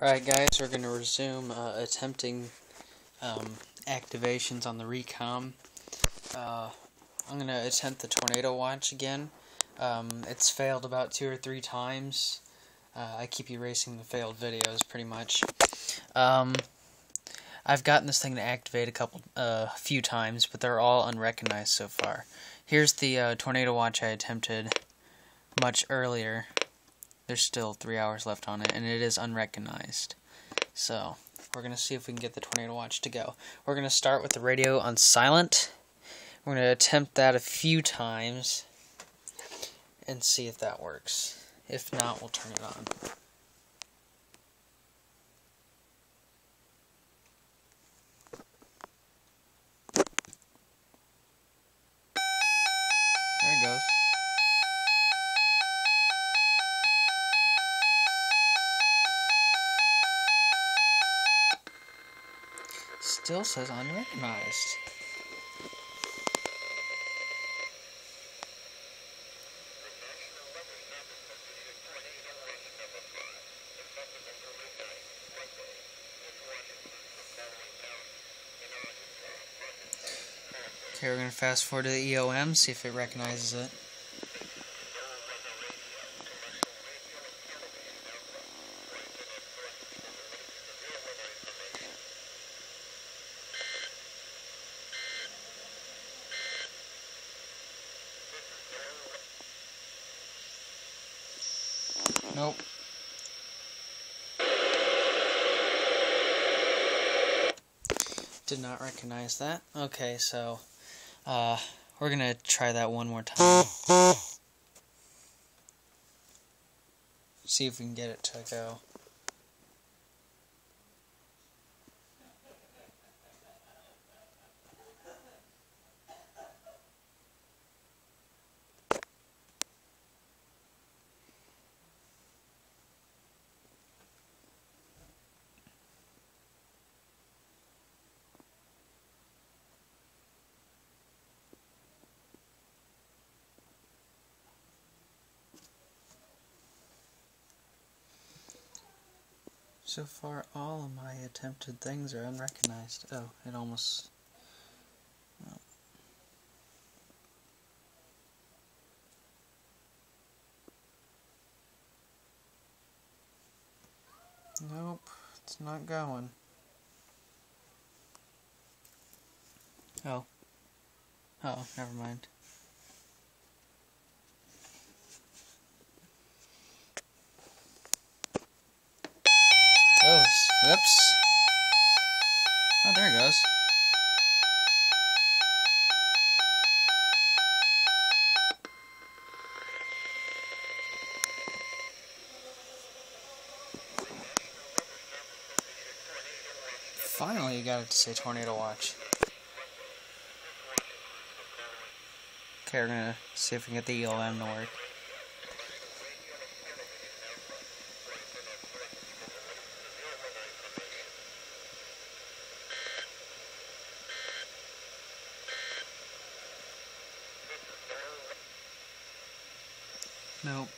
Alright guys, we're going to resume attempting activations on the Reecom. I'm going to attempt the tornado watch again. It's failed about 2 or 3 times. I keep erasing the failed videos pretty much. I've gotten this thing to activate a few times, but they're all unrecognized so far. Here's the tornado watch I attempted much earlier. There's still 3 hours left on it, and it is unrecognized. So, we're going to see if we can get the tornado watch to go. We're going to start with the radio on silent. We're going to attempt that a few times and see if that works. If not, we'll turn it on. There it goes. Still says unrecognized. Okay, we're going to fast forward to the EOM, see if it recognizes it. Nope. Did not recognize that. Okay, so we're gonna try that one more time. See if we can get it to go. So far, all of my attempted things are unrecognized. Oh, it almost... Oh. Nope, it's not going. Oh. Oh, never mind. Oh, whoops. Oh, there it goes. Finally, you got it to say tornado watch. Okay, we're gonna see if we can get the EOM to work. Nope.